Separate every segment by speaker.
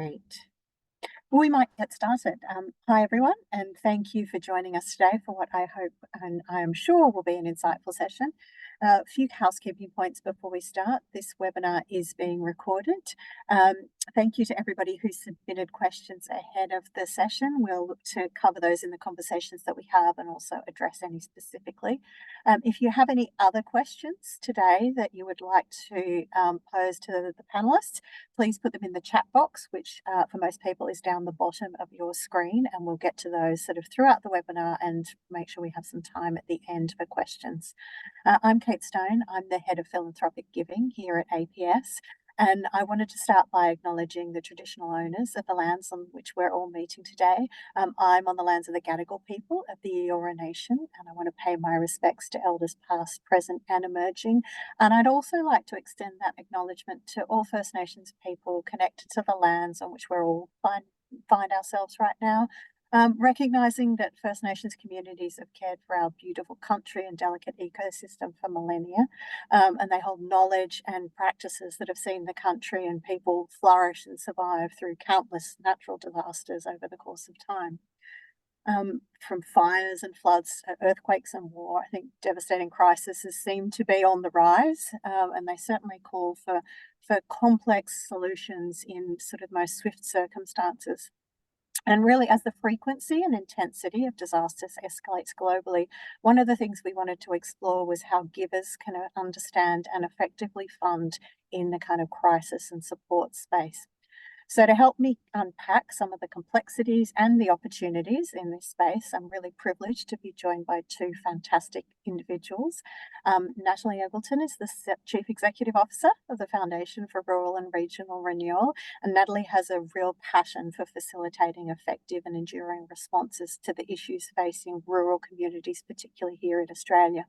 Speaker 1: Great. Well, we might get started. Hi, everyone, and thank you for joining us today for what I hope and I am sure will be an insightful session. A few housekeeping points before we start. This webinar is being recorded. Thank you to everybody who submitted questions ahead of the session. We'll look to cover those in the conversations that we have and also address any specifically. If you have any other questions today that you would like to pose to the panelists, please put them in the chat box, which for most people is down the bottom of your screen, and we'll get to those sort of throughout the webinar and make sure we have some time at the end for questions. I'm Kate Stone. I'm the Head of Philanthropic Giving here at APS, and I wanted to start by acknowledging the traditional owners of the lands on which we're all meeting today. I'm on the lands of the Gadigal people of the Eora Nation, and I want to pay my respects to elders past, present and emerging. And I'd also like to extend that acknowledgement to all First Nations people connected to the lands on which we're all find ourselves right now. Recognising that First Nations communities have cared for our beautiful country and delicate ecosystem for millennia, and they hold knowledge and practices that have seen the country and people flourish and survive through countless natural disasters over the course of time. From fires and floods, earthquakes and war, I think devastating crises seem to be on the rise, and they certainly call for complex solutions in sort of most swift circumstances. And really, as the frequency and intensity of disasters escalates globally, one of the things we wanted to explore was how givers can understand and effectively fund in the kind of crisis and support space. So to help me unpack some of the complexities and the opportunities in this space, I'm really privileged to be joined by two fantastic individuals. Natalie Egleton is the Chief Executive Officer of the Foundation for Rural and Regional Renewal, and Natalie has a real passion for facilitating effective and enduring responses to the issues facing rural communities, particularly here in Australia.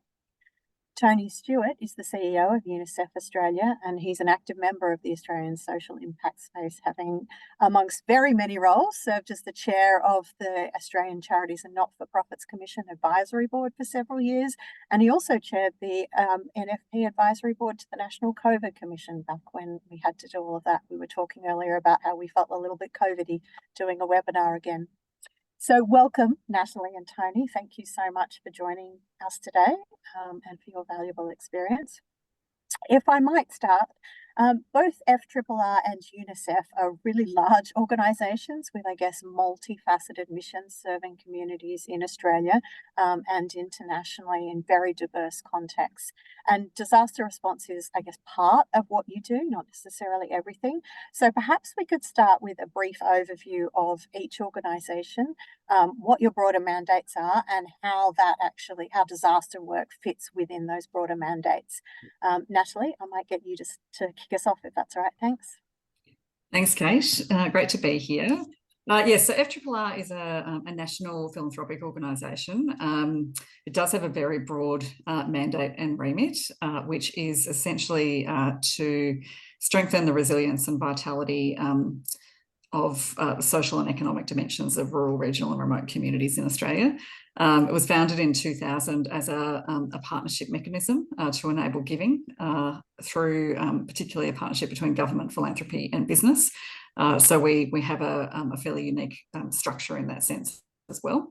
Speaker 1: Tony Stuart is the CEO of UNICEF Australia, and he's an active member of the Australian social impact space, having, amongst very many roles, served as the chair of the Australian Charities and Not-for-Profits Commission Advisory Board for several years, and he also chaired the NFP Advisory Board to the National COVID Commission back when we had to do all of that. We were talking earlier about how we felt a little bit COVID-y doing a webinar again. So welcome, Natalie and Tony. Thank you so much for joining us today and for your valuable experience. If I might start, both FRRR and UNICEF are really large organisations with, I guess, multifaceted missions serving communities in Australia and internationally in very diverse contexts. And disaster response is, I guess, part of what you do, not necessarily everything. So perhaps we could start with a brief overview of each organisation, what your broader mandates are, and how disaster work fits within those broader mandates. Natalie, I might get you to kick us off if that's all right. Thanks.
Speaker 2: Thanks, Kate. Great to be here. Yes, so FRRR is a national philanthropic organisation. It does have a very broad mandate and remit, which is essentially to strengthen the resilience and vitality of social and economic dimensions of rural, regional and remote communities in Australia. It was founded in 2000 as a partnership mechanism to enable giving through particularly a partnership between government, philanthropy and business. So we have a fairly unique structure in that sense as well.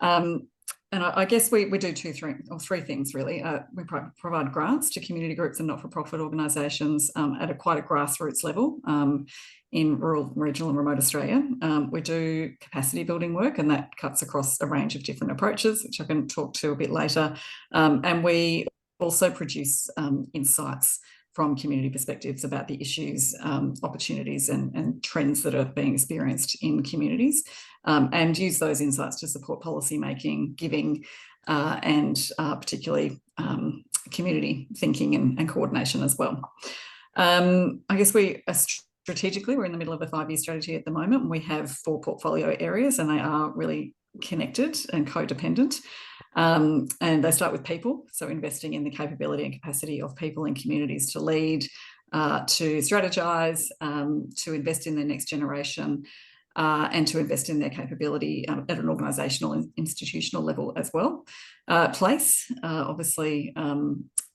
Speaker 2: And I guess we do three things really. We provide grants to community groups and not-for-profit organisations at quite a grassroots level in rural, regional and remote Australia. We do capacity building work, and that cuts across a range of different approaches, which I can talk to a bit later. And we also produce insights from community perspectives about the issues, opportunities and trends that are being experienced in communities, and use those insights to support policy making, giving, and particularly community thinking and coordination as well. I guess strategically, we're in the middle of a 5-year strategy at the moment, and we have 4 portfolio areas, and they are really connected and codependent. And they start with people, so investing in the capability and capacity of people in communities to lead, to strategise, to invest in their next generation, and to invest in their capability at an organisational and institutional level as well. Place, obviously,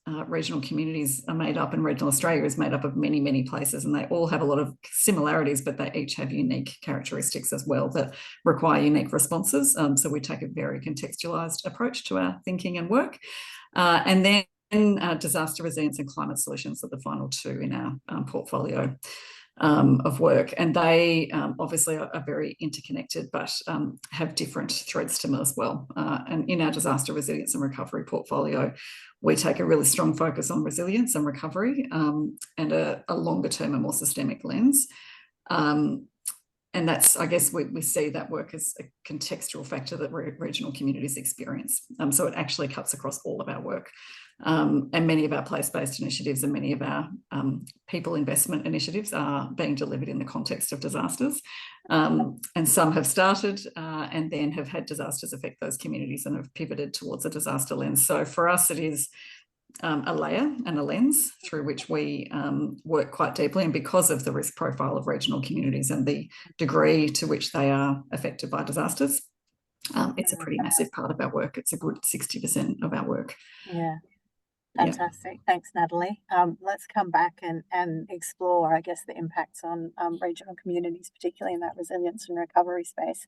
Speaker 2: regional communities are made up, and regional Australia is made up of many, many places, and they all have a lot of similarities, but they each have unique characteristics as well that require unique responses. So we take a very contextualised approach to our thinking and work. And then disaster resilience and climate solutions are the final two in our portfolio of work, and they obviously are very interconnected, but have different threads to them as well. And in our disaster resilience and recovery portfolio, we take a really strong focus on resilience and recovery, and a longer term and more systemic lens. And that's, I guess, we see that work as a contextual factor that regional communities experience. So it actually cuts across all of our work. And many of our place-based initiatives and many of our people investment initiatives are being delivered in the context of disasters. And some have started and then have had disasters affect those communities and have pivoted towards a disaster lens. So for us, it is a layer and a lens through which we work quite deeply, and because of the risk profile of regional communities and the degree to which they are affected by disasters, it's a pretty massive part of our work. It's a good 60% of our work.
Speaker 1: Yeah. Fantastic. Yeah. Thanks, Natalie. Let's come back and explore, I guess, the impacts on regional communities, particularly in that resilience and recovery space.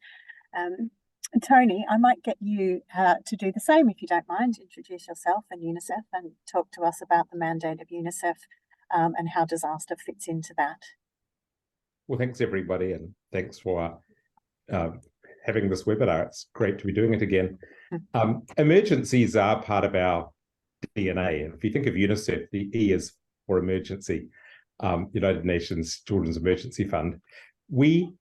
Speaker 1: Tony, I might get you to do the same, if you don't mind. Introduce yourself and UNICEF and talk to us about the mandate of UNICEF and how disaster fits into that.
Speaker 3: Well, thanks, everybody, and thanks for having this webinar. It's great to be doing it again. Emergencies are part of our DNA. And if you think of UNICEF, the E is for emergency, United Nations Children's Emergency Fund. We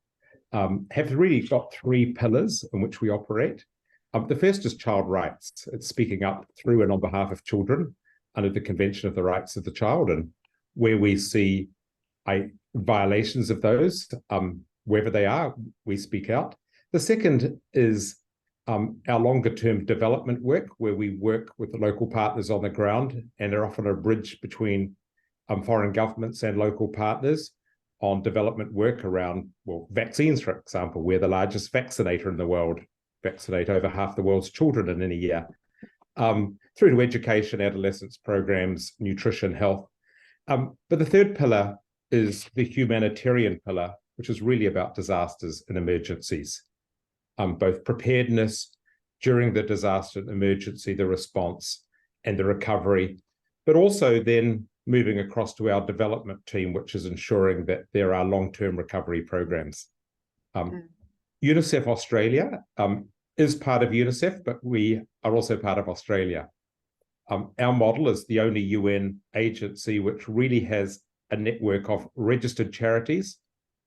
Speaker 3: have really got three pillars in which we operate. The first is child rights. It's speaking up through and on behalf of children under the Convention of the Rights of the Child, and where we see violations of those, wherever they are, we speak out. The second is our longer-term development work, where we work with the local partners on the ground and are often a bridge between foreign governments and local partners on development work around, well, vaccines, for example. We're the largest vaccinator in the world, vaccinate over half the world's children in any year, through to education, adolescence programs, nutrition, health. But the third pillar is the humanitarian pillar, which is really about disasters and emergencies. Both preparedness during the disaster and emergency, the response and the recovery, but also then moving across to our development team, which is ensuring that there are long-term recovery programs. UNICEF Australia is part of UNICEF, but we are also part of Australia. Our model is the only UN agency which really has a network of registered charities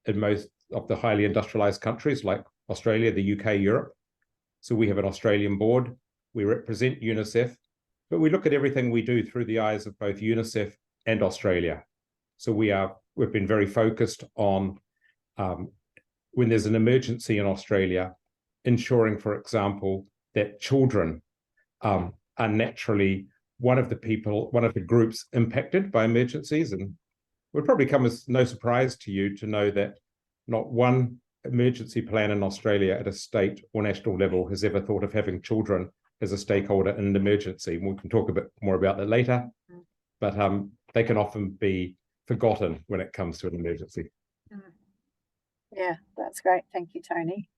Speaker 3: in most of the highly industrialized countries like Australia, the UK, Europe. So we have an Australian board. We represent UNICEF, but we look at everything we do through the eyes of both UNICEF and Australia. So we've been very focused on when there's an emergency in Australia, ensuring, for example, that children are naturally one of the groups impacted by emergencies. And it would probably come as no surprise to you to know that not one emergency plan in Australia at a state or national level has ever thought of having children as a stakeholder in an emergency. We can talk a bit more about that later, but they can often be forgotten when it comes to an emergency.
Speaker 1: Yeah, that's great. Thank you, Tony.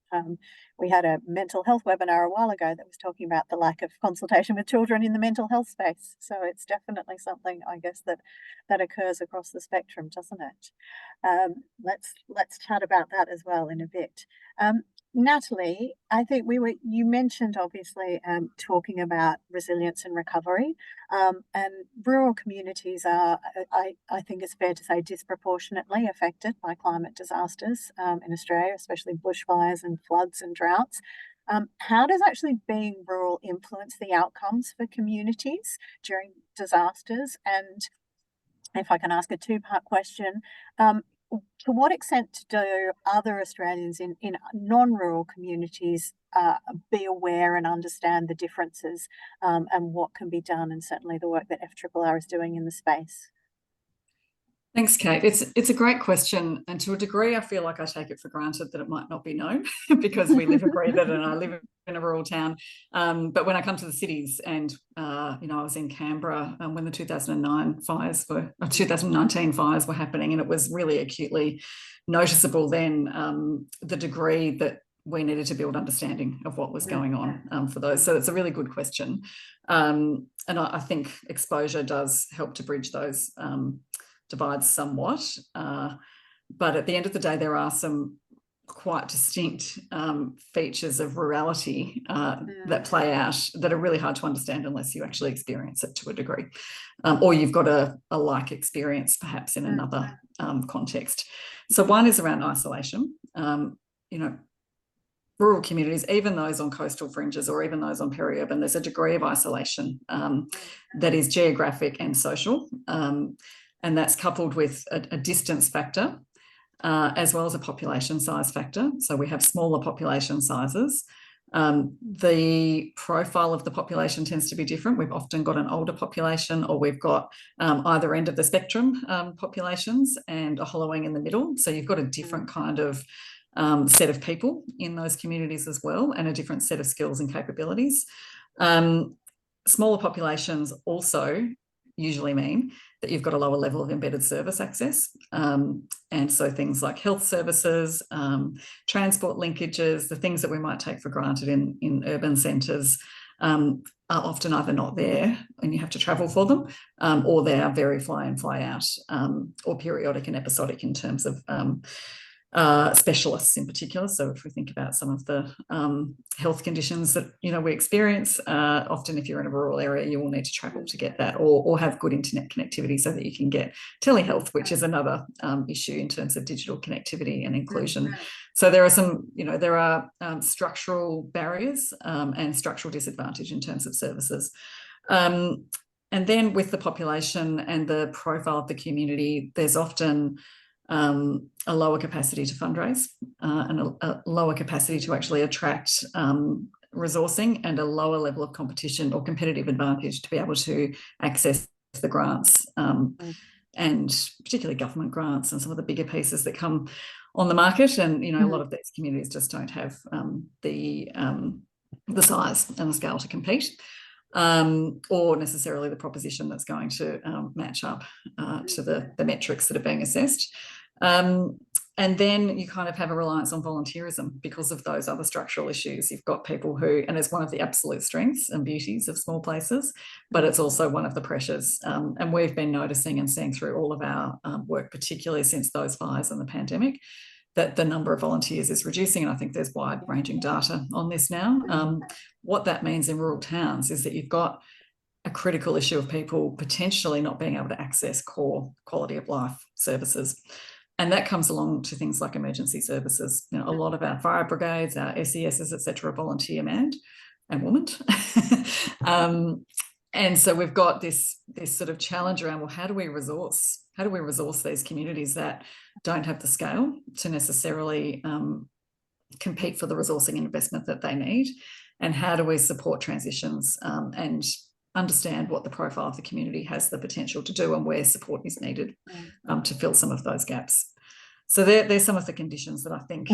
Speaker 1: We had a mental health webinar a while ago that was talking about the lack of consultation with children in the mental health space. So it's definitely something, I guess, that occurs across the spectrum, doesn't it? Let's chat about that as well in a bit. Natalie, I think you mentioned obviously talking about resilience and recovery, and rural communities are, I think it's fair to say, disproportionately affected by climate disasters in Australia, especially bushfires and floods and droughts. How does actually being rural influence the outcomes for communities during disasters? And if I can ask a two-part question, to what extent do other Australians in non-rural communities be aware and understand the differences and what can be done, and certainly the work that FRRR is doing in the space?
Speaker 2: Thanks, Kate. It's a great question, and to a degree, I feel like I take it for granted that it might not be known because we live and breathe it, and I live in a rural town. But when I come to the cities, and I was in Canberra when the 2019 fires were happening, and it was really acutely noticeable then the degree that we needed to build understanding of what was going on for those. So it's a really good question, and I think exposure does help to bridge those divides somewhat, but at the end of the day, there are some quite distinct features of rurality that play out that are really hard to understand unless you actually experience it to a degree, or you've got a like experience perhaps in another context. So one is around isolation. Rural communities, even those on coastal fringes or even those on peri-urban, there's a degree of isolation that is geographic and social. And that's coupled with a distance factor, as well as a population size factor. So we have smaller population sizes. The profile of the population tends to be different. We've often got an older population, or we've got either end of the spectrum populations and a hollowing in the middle. So you've got a different kind of set of people in those communities as well, and a different set of skills and capabilities. Smaller populations also usually mean that you've got a lower level of embedded service access. And so things like health services, transport linkages, the things that we might take for granted in urban centres are often either not there and you have to travel for them, or they are very fly in, fly out, or periodic and episodic in terms of specialists in particular. So if we think about some of the health conditions that we experience, often if you're in a rural area, you will need to travel to get that, or have good internet connectivity so that you can get telehealth, which is another issue in terms of digital connectivity and inclusion. So there are some, there are structural barriers and structural disadvantage in terms of services. And then with the population and the profile of the community, there's often a lower capacity to fundraise and a lower capacity to actually attract resourcing, and a lower level of competition or competitive advantage to be able to access the grants, and particularly government grants and some of the bigger pieces that come on the market. And a lot of these communities just don't have the size and the scale to compete, or necessarily the proposition that's going to match up to the metrics that are being assessed. And then you kind of have a reliance on volunteerism because of those other structural issues. You've got people who, and it's one of the absolute strengths and beauties of small places, but it's also one of the pressures. And we've been noticing and seeing through all of our work, particularly since those fires and the pandemic, that the number of volunteers is reducing. And I think there's wide-ranging data on this now. What that means in rural towns is that you've got a critical issue of people potentially not being able to access core quality of life services. And that comes along to things like emergency services. A lot of our fire brigades, our SESs, et cetera, volunteer manned and womaned. And so we've got this sort of challenge around, well, how do we resource these communities that don't have the scale to necessarily compete for the resourcing and investment that they need? And how do we support transitions and understand what the profile of the community has the potential to do and where support is needed to fill some of those gaps? So there's some of the conditions that I think,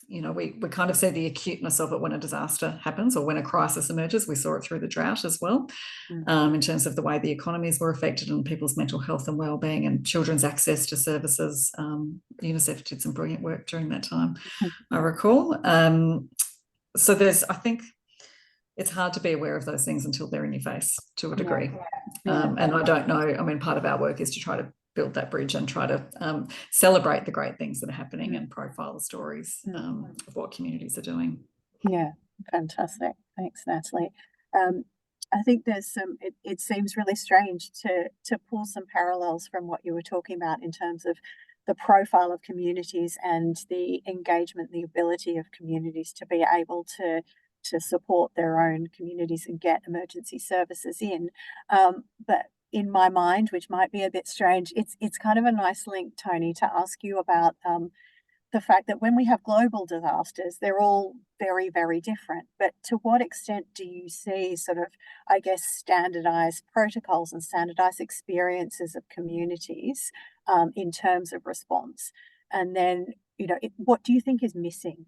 Speaker 2: we kind of see the acuteness of it when a disaster happens or when a crisis emerges. We saw it through the drought as well, in terms of the way the economies were affected and people's mental health and wellbeing and children's access to services. UNICEF did some brilliant work during that time, I recall. So I think it's hard to be aware of those things until they're in your face to a degree. And I don't know, part of our work is to try to build that bridge and try to celebrate the great things that are happening and profile the stories of what communities are doing.
Speaker 1: Yeah, fantastic. Thanks, Natalie. I think there's it seems really strange to pull some parallels from what you were talking about in terms of the profile of communities and the engagement, the ability of communities to be able to support their own communities and get emergency services in. But in my mind, which might be a bit strange, it's kind of a nice link, Tony, to ask you about the fact that when we have global disasters, they're all very, very different. But to what extent do you see sort of, I guess, standardized protocols and standardized experiences of communities in terms of response? And then, what do you think is missing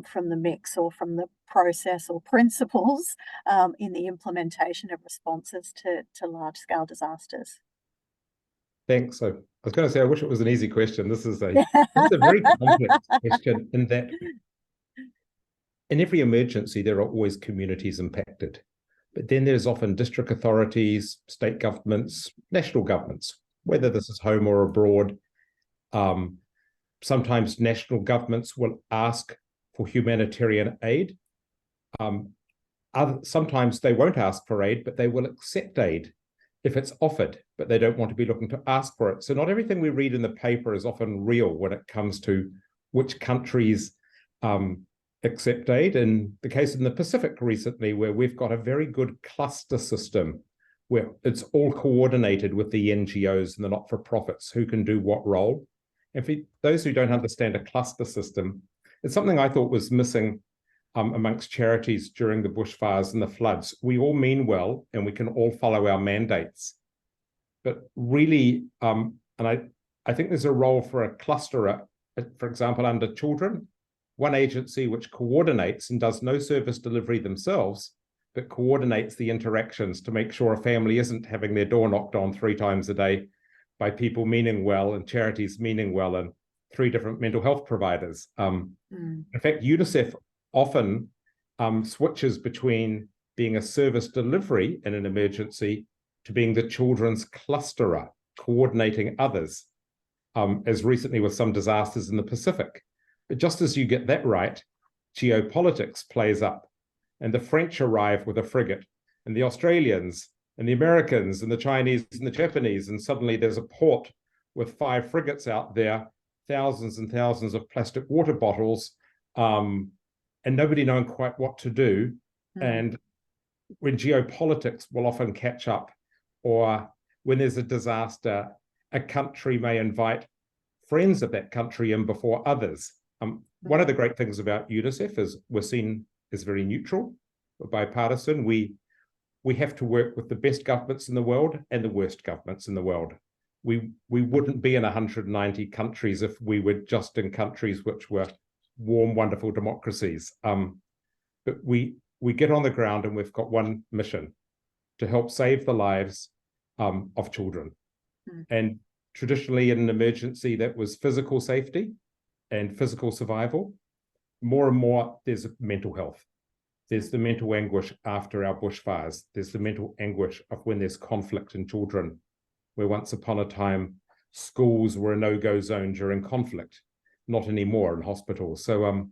Speaker 1: from the mix or from the process or principles in the implementation of responses to large-scale disasters?
Speaker 3: Thanks. So I was going to say, I wish it was an easy question. This is a very complex question, in that in every emergency, there are always communities impacted. But then there's often district authorities, state governments, national governments, whether this is home or abroad. Sometimes national governments will ask for humanitarian aid. Sometimes they won't ask for aid, but they will accept aid if it's offered, but they don't want to be looking to ask for it. So not everything we read in the paper is often real when it comes to which countries accept aid. In the case in the Pacific recently, where we've got a very good cluster system, where it's all coordinated with the NGOs and the not-for-profits who can do what role. And for those who don't understand a cluster system, it's something I thought was missing amongst charities during the bushfires and the floods. We all mean well, and we can all follow our mandates. But really, and I think there's a role for a clusterer, for example, under children, one agency which coordinates and does no service delivery themselves, but coordinates the interactions to make sure a family isn't having their door knocked on 3 times a day by people meaning well and charities meaning well and 3 different mental health providers. In fact, UNICEF often switches between being a service delivery in an emergency to being the children's clusterer, coordinating others, as recently with some disasters in the Pacific. But just as you get that right, geopolitics plays up, and the French arrive with a frigate, and the Australians, and the Americans, and the Chinese, and the Japanese, and suddenly there's a port with 5 frigates out there, thousands and thousands of plastic water bottles, and nobody knowing quite what to do. And when geopolitics will often catch up, or when there's a disaster, a country may invite friends of that country in before others. One of the great things about UNICEF is we're seen as very neutral, bipartisan. We have to work with the best governments in the world and the worst governments in the world. We wouldn't be in 190 countries if we were just in countries which were warm, wonderful democracies. But we get on the ground and we've got one mission: to help save the lives of children. And traditionally in an emergency, that was physical safety and physical survival. More and more, there's mental health. There's the mental anguish after our bushfires. There's the mental anguish of when there's conflict in children, where once upon a time, schools were a no-go zone during conflict, not anymore in hospitals. So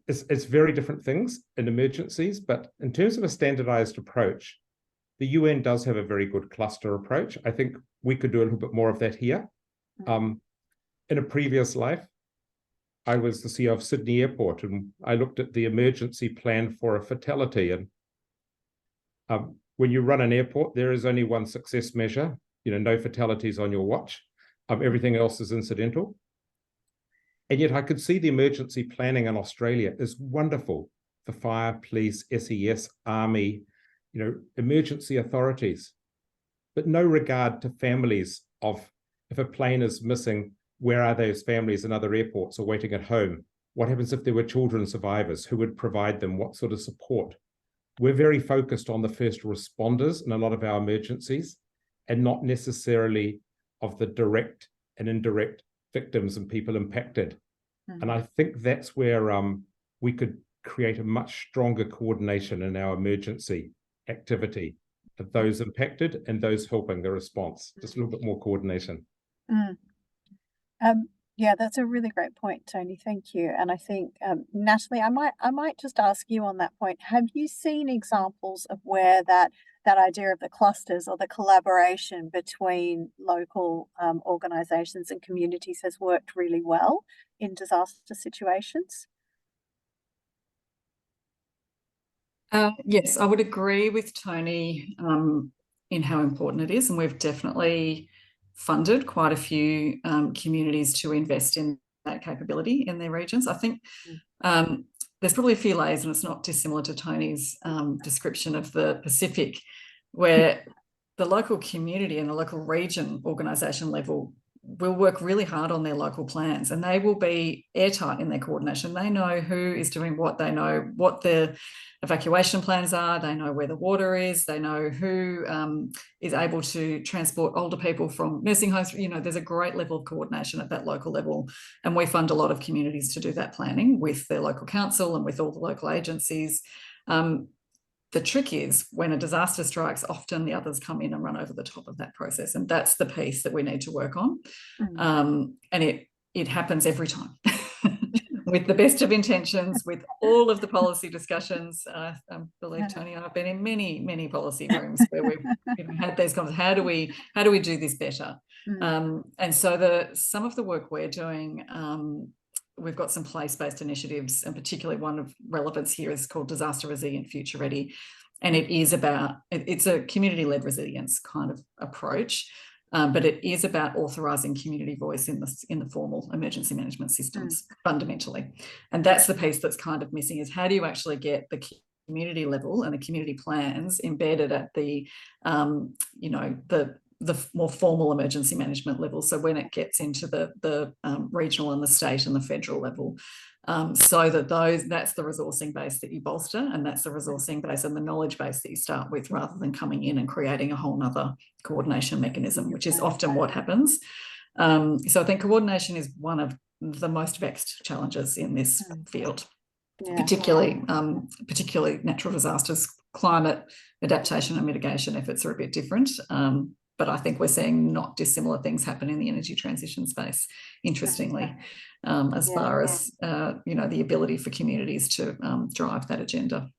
Speaker 3: it's very different things in emergencies, but in terms of a standardized approach, the UN does have a very good cluster approach. I think we could do a little bit more of that here. In a previous life, I was the CEO of Sydney Airport, and I looked at the emergency plan for a fatality. And when you run an airport, there is only one success measure, no fatalities on your watch. Everything else is incidental. And yet I could see the emergency planning in Australia is wonderful for fire, police, SES, army, emergency authorities, but no regard to families of, if a plane is missing, where are those families in other airports or waiting at home? What happens if there were children survivors? Who would provide them? What sort of support? We're very focused on the first responders in a lot of our emergencies, and not necessarily of the direct and indirect victims and people impacted. And I think that's where we could create a much stronger coordination in our emergency activity of those impacted and those helping the response. Just a little bit more coordination.
Speaker 1: Yeah, that's a really great point, Tony. Thank you. And I think, Natalie, I might just ask you on that point. Have you seen examples of where that idea of the clusters or the collaboration between local organisations and communities has worked really well in disaster situations?
Speaker 2: Yes, I would agree with Tony in how important it is, and we've definitely funded quite a few communities to invest in that capability in their regions. I think there's probably a few layers, and it's not dissimilar to Tony's description of the Pacific, where the local community and the local region organisation level will work really hard on their local plans, and they will be airtight in their coordination. They know who is doing what, they know what the evacuation plans are, they know where the water is, they know who is able to transport older people from nursing homes. You know, there's a great level of coordination at that local level, and we fund a lot of communities to do that planning with their local council and with all the local agencies. The trick is when a disaster strikes, often the others come in and run over the top of that process. And that's the piece that we need to work on. And it happens every time with the best of intentions, with all of the policy discussions. I believe Tony and I have been in many, many policy rooms where we've had these conversations. How do we do this better? And so some of the work we're doing, we've got some place-based initiatives, and particularly one of relevance here is called Disaster Resilient Future Ready. And it's a community-led resilience kind of approach, but it is about authorising community voice in the formal emergency management systems fundamentally. And that's the piece that's kind of missing, is how do you actually get the community level and the community plans embedded at the more formal emergency management level. So when it gets into the regional and the state and the federal level, so that that's the resourcing base that you bolster, and that's the resourcing base and the knowledge base that you start with, rather than coming in and creating a whole nother coordination mechanism, which is often what happens. So I think coordination is one of the most vexed challenges in this field, particularly natural disasters. Climate adaptation and mitigation efforts are a bit different. But I think we're seeing not dissimilar things happen in the energy transition space, interestingly, as far as the ability for communities to drive that agenda.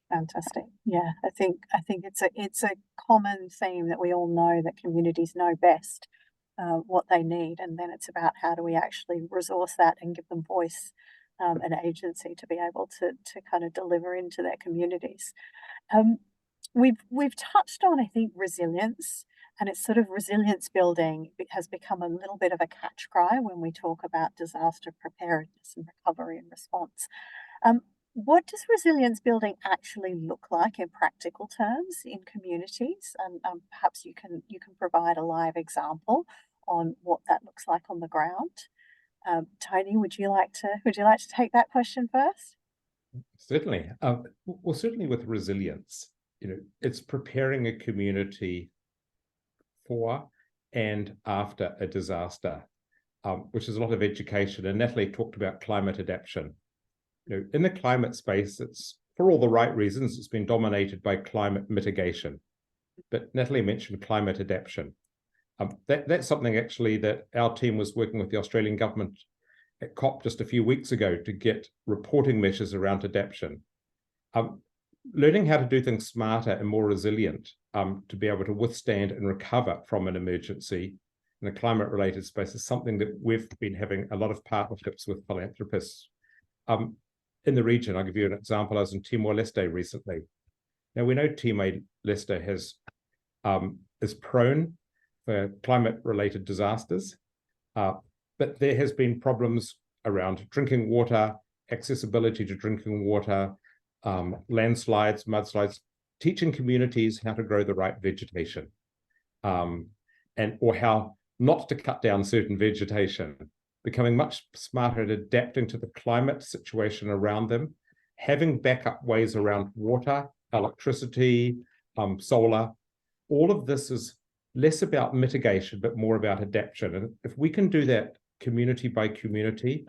Speaker 1: Fantastic. Yeah, I think it's a common theme that we all know that communities know best what they need, and then it's about how do we actually resource that and give them voice and agency to be able to kind of deliver into their communities. We've touched on, I think, resilience, and it's sort of resilience building has become a little bit of a catch cry when we talk about disaster preparedness and recovery and response. What does resilience building actually look like in practical terms in communities? And perhaps you can provide a live example on what that looks like on the ground. Tony, would you like to take that question first?
Speaker 3: Certainly. Well, certainly with resilience, it's preparing a community for and after a disaster, which is a lot of education. And Natalie talked about climate adaptation. In the climate space, it's for all the right reasons, it's been dominated by climate mitigation. But Natalie mentioned climate adaptation. That's something actually that our team was working with the Australian government at COP just a few weeks ago to get reporting measures around adaptation. Learning how to do things smarter and more resilient to be able to withstand and recover from an emergency in a climate-related space is something that we've been having a lot of partnerships with philanthropists in the region. I'll give you an example. I was in Timor-Leste recently. Now, we know Timor-Leste is prone for climate-related disasters, but there has been problems around drinking water, accessibility to drinking water, landslides, mudslides, teaching communities how to grow the right vegetation, or how not to cut down certain vegetation, becoming much smarter at adapting to the climate situation around them, having backup ways around water, electricity, solar. All of this is less about mitigation, but more about adaptation. And if we can do that community by community,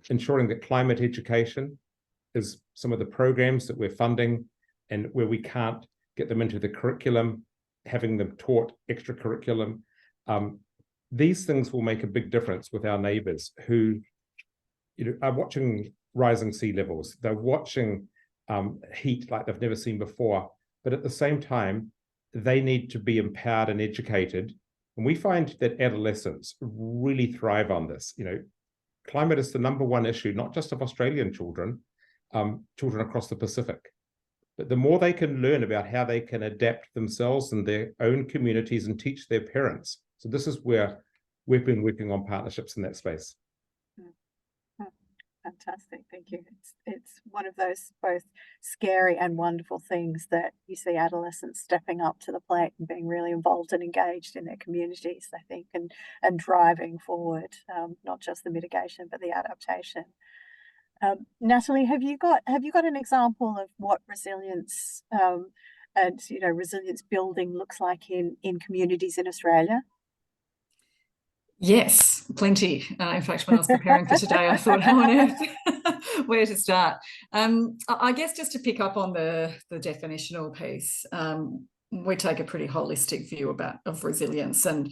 Speaker 3: ensuring that climate education is some of the programs that we're funding, and where we can't get them into the curriculum, having them taught extra curriculum. These things will make a big difference with our neighbours who are watching rising sea levels. They're watching heat like they've never seen before. But at the same time, they need to be empowered and educated. And we find that adolescents really thrive on this. Climate is the #1 issue, not just of Australian children, children across the Pacific. But the more they can learn about how they can adapt themselves and their own communities and teach their parents. So this is where we've been working on partnerships in that space.
Speaker 1: Fantastic, thank you. It's one of those both scary and wonderful things that you see adolescents stepping up to the plate and being really involved and engaged in their communities, I think, and driving forward not just the mitigation but the adaptation. Natalie, have you got an example of what resilience and resilience building looks like in communities in Australia?
Speaker 2: Yes, plenty. In fact, when I was preparing for today, I thought, how on earth, where to start? I guess just to pick up on the definitional piece, we take a pretty holistic view of resilience and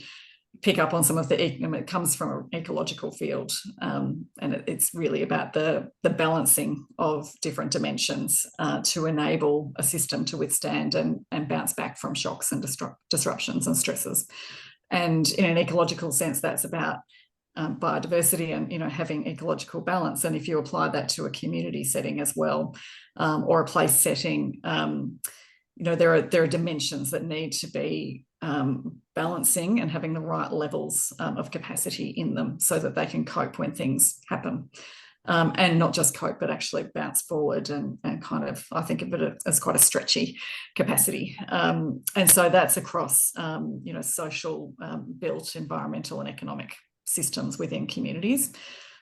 Speaker 2: pick up on some of it comes from an ecological field, and it's really about the balancing of different dimensions to enable a system to withstand and bounce back from shocks and disruptions and stresses. And in an ecological sense, that's about biodiversity and having ecological balance. And if you apply that to a community setting as well, or a place setting, there are dimensions that need to be balancing and having the right levels of capacity in them so that they can cope when things happen. And not just cope, but actually bounce forward and kind of, I think of it as quite a stretchy capacity. And so that's across, social, built, environmental and economic systems within communities.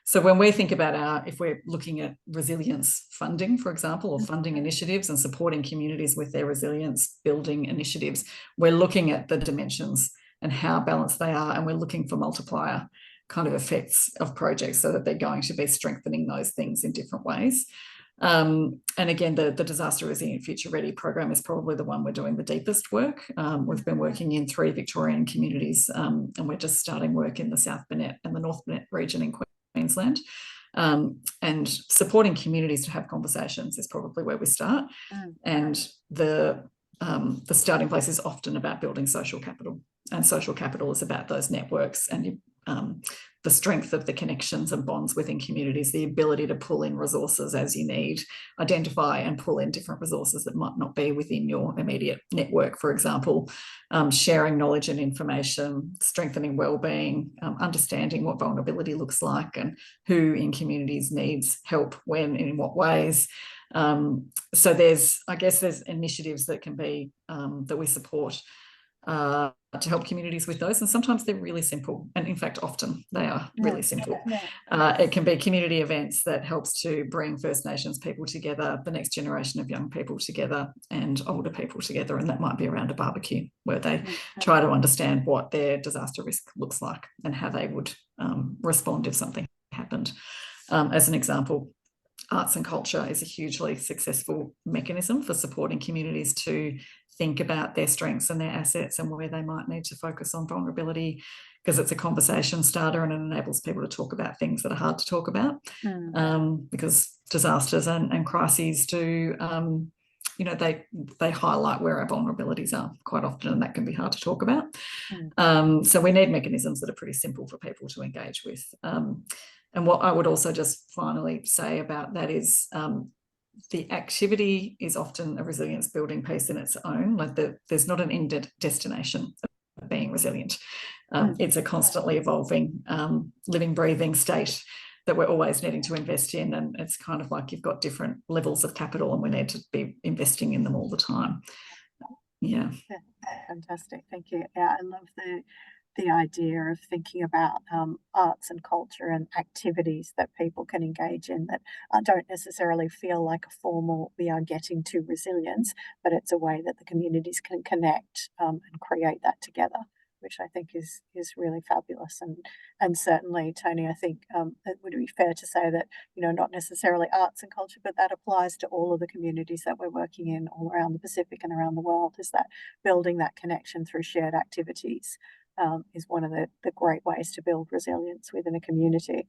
Speaker 2: So when we think about if we're looking at resilience funding, for example, or funding initiatives and supporting communities with their resilience building initiatives, we're looking at the dimensions and how balanced they are, and we're looking for multiplier kind of effects of projects so that they're going to be strengthening those things in different ways. And again, the Disaster Resilient Future Ready program is probably the one we're doing the deepest work. We've been working in 3 Victorian communities, and we're just starting work in the South Burnett and the North Burnett region in Queensland. And supporting communities to have conversations is probably where we start. And the starting place is often about building social capital, and social capital is about those networks and the strength of the connections and bonds within communities, the ability to pull in resources as you need, identify and pull in different resources that might not be within your immediate network, for example, sharing knowledge and information, strengthening wellbeing, understanding what vulnerability looks like and who in communities needs help when and in what ways. So there's initiatives that can be that we support to help communities with those, and sometimes they're really simple, and in fact often they are really simple. It can be community events that helps to bring First Nations people together, the next generation of young people together and older people together, and that might be around a barbecue where they try to understand what their disaster risk looks like and how they would respond if something happened. As an example, arts and culture is a hugely successful mechanism for supporting communities to think about their strengths and their assets and where they might need to focus on vulnerability, because it's a conversation starter and it enables people to talk about things that are hard to talk about, because disasters and crises do, they highlight where our vulnerabilities are quite often, and that can be hard to talk about. So we need mechanisms that are pretty simple for people to engage with. And what I would also just finally say about that is the activity is often a resilience building piece in its own. Like there's not an end destination of being resilient. It's a constantly evolving, living, breathing state that we're always needing to invest in. And it's kind of like you've got different levels of capital and we need to be investing in them all the time. Yeah.
Speaker 1: Fantastic. Thank you. Yeah, I love the idea of thinking about arts and culture and activities that people can engage in that don't necessarily feel like a formal we are getting to resilience, but it's a way that the communities can connect and create that together, which I think is really fabulous. And certainly, Tony, I think it would be fair to say that, not necessarily arts and culture, but that applies to all of the communities that we're working in all around the Pacific and around the world, is that building that connection through shared activities is one of the great ways to build resilience within a community.